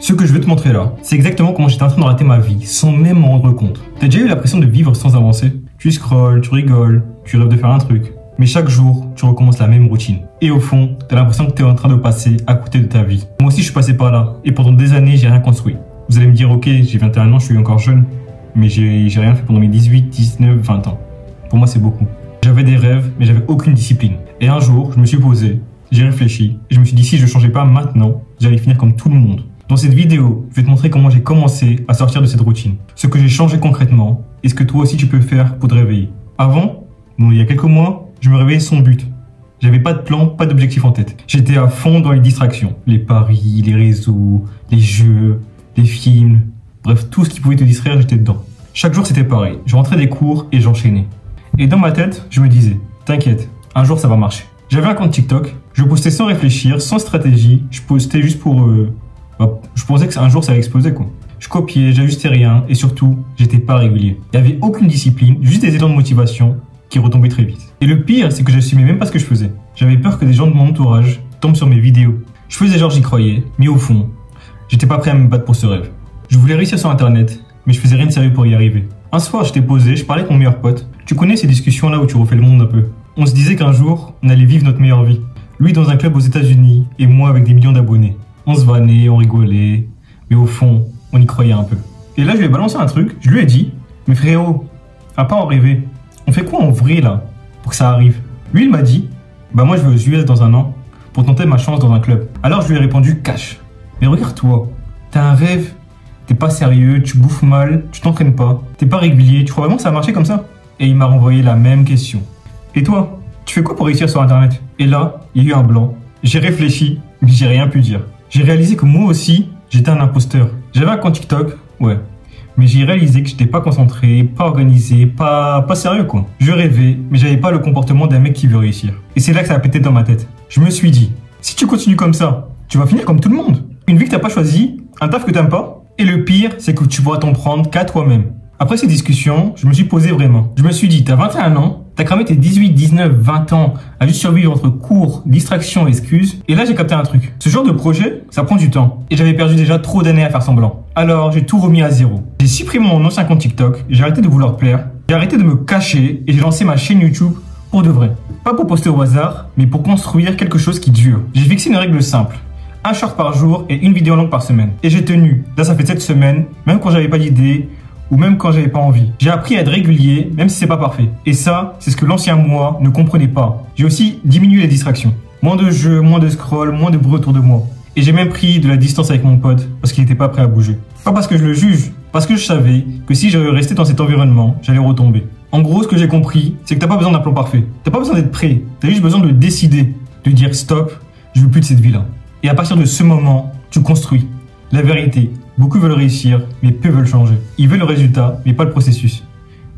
Ce que je veux te montrer là, c'est exactement comment j'étais en train de rater ma vie sans même m'en rendre compte. T'as déjà eu l'impression de vivre sans avancer? Tu scrolles, tu rigoles, tu rêves de faire un truc. Mais chaque jour, tu recommences la même routine. Et au fond, t'as l'impression que t'es en train de passer à côté de ta vie. Moi aussi, je suis passé par là. Et pendant des années, j'ai rien construit. Vous allez me dire, ok, j'ai 21 ans, je suis encore jeune. Mais j'ai rien fait pendant mes 18, 19, 20 ans. Pour moi, c'est beaucoup. J'avais des rêves, mais j'avais aucune discipline. Et un jour, je me suis posé, j'ai réfléchi, et je me suis dit, si je changeais pas maintenant, j'allais finir comme tout le monde. Dans cette vidéo, je vais te montrer comment j'ai commencé à sortir de cette routine. Ce que j'ai changé concrètement, et ce que toi aussi tu peux faire pour te réveiller. Avant, il y a quelques mois, je me réveillais sans but. J'avais pas de plan, pas d'objectif en tête. J'étais à fond dans les distractions. Les paris, les réseaux, les jeux, les films. Bref, tout ce qui pouvait te distraire, j'étais dedans. Chaque jour, c'était pareil. Je rentrais des cours et j'enchaînais. Et dans ma tête, je me disais, t'inquiète, un jour ça va marcher. J'avais un compte TikTok, je postais sans réfléchir, sans stratégie. Je postais juste pour... je pensais que un jour ça allait exploser quoi. Je copiais, j'ajustais rien et surtout, j'étais pas régulier. Il n'y avait aucune discipline, juste des élans de motivation qui retombaient très vite. Et le pire, c'est que j'assumais même pas ce que je faisais. J'avais peur que des gens de mon entourage tombent sur mes vidéos. Je faisais genre j'y croyais, mais au fond, j'étais pas prêt à me battre pour ce rêve. Je voulais réussir sur internet, mais je faisais rien de sérieux pour y arriver. Un soir, j'étais posé, je parlais avec mon meilleur pote. Tu connais ces discussions là où tu refais le monde un peu. On se disait qu'un jour, on allait vivre notre meilleure vie. Lui dans un club aux États-Unis et moi avec des millions d'abonnés. On se vannait, on rigolait, mais au fond, on y croyait un peu. Et là, je lui ai balancé un truc, je lui ai dit, mais frérot, à pas en rêver, on fait quoi en vrai là, pour que ça arrive? Lui, il m'a dit, bah moi je vais aux US dans un an, pour tenter ma chance dans un club. Alors je lui ai répondu, cash. Mais regarde-toi, t'as un rêve, t'es pas sérieux, tu bouffes mal, tu t'entraînes pas, t'es pas régulier, tu crois vraiment que ça a marché comme ça? Et il m'a renvoyé la même question. Et toi, tu fais quoi pour réussir sur internet? Et là, il y a eu un blanc. J'ai réfléchi, mais j'ai rien pu dire. J'ai réalisé que moi aussi, j'étais un imposteur. J'avais un compte TikTok, ouais. Mais j'ai réalisé que j'étais pas concentré, pas organisé, pas sérieux quoi. Je rêvais, mais j'avais pas le comportement d'un mec qui veut réussir. Et c'est là que ça a pété dans ma tête. Je me suis dit, si tu continues comme ça, tu vas finir comme tout le monde. Une vie que t'as pas choisie, un taf que t'aimes pas. Et le pire, c'est que tu pourras t'en prendre qu'à toi-même. Après ces discussions, je me suis posé vraiment. Je me suis dit, t'as 21 ans, t'as cramé tes 18, 19, 20 ans à juste survivre entre cours, distractions, excuses. Et là, j'ai capté un truc. Ce genre de projet, ça prend du temps. Et j'avais perdu déjà trop d'années à faire semblant. Alors, j'ai tout remis à zéro. J'ai supprimé mon ancien compte TikTok, j'ai arrêté de vouloir plaire, j'ai arrêté de me cacher et j'ai lancé ma chaîne YouTube pour de vrai. Pas pour poster au hasard, mais pour construire quelque chose qui dure. J'ai fixé une règle simple. Un short par jour et une vidéo longue par semaine. Et j'ai tenu. Là, ça fait 7 semaines, même quand j'avais pas d'idée, ou même quand j'avais pas envie. J'ai appris à être régulier, même si c'est pas parfait. Et ça, c'est ce que l'ancien moi ne comprenait pas. J'ai aussi diminué les distractions. Moins de jeux, moins de scroll, moins de bruit autour de moi. Et j'ai même pris de la distance avec mon pote parce qu'il était pas prêt à bouger. Pas parce que je le juge, parce que je savais que si je restais dans cet environnement, j'allais retomber. En gros, ce que j'ai compris, c'est que t'as pas besoin d'un plan parfait. T'as pas besoin d'être prêt. T'as juste besoin de décider, de dire stop, je veux plus de cette vie-là. Et à partir de ce moment, tu construis. La vérité, beaucoup veulent réussir, mais peu veulent changer. Ils veulent le résultat, mais pas le processus.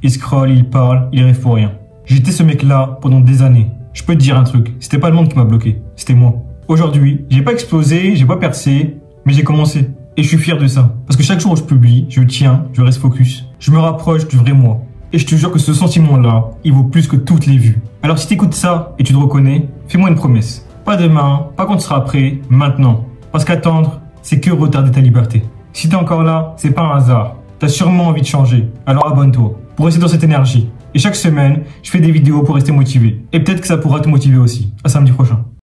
Ils scrollent, ils parlent, ils rêvent pour rien. J'étais ce mec-là pendant des années. Je peux te dire un truc, c'était pas le monde qui m'a bloqué, c'était moi. Aujourd'hui, j'ai pas explosé, j'ai pas percé, mais j'ai commencé. Et je suis fier de ça. Parce que chaque jour où je publie, je tiens, je reste focus. Je me rapproche du vrai moi. Et je te jure que ce sentiment-là, il vaut plus que toutes les vues. Alors si t'écoutes ça et tu te reconnais, fais-moi une promesse. Pas demain, pas quand tu seras prêt, maintenant. Parce qu'attendre, c'est que retarder ta liberté. Si t'es encore là, c'est pas un hasard. T'as sûrement envie de changer. Alors abonne-toi pour rester dans cette énergie. Et chaque semaine, je fais des vidéos pour rester motivé. Et peut-être que ça pourra te motiver aussi. À samedi prochain.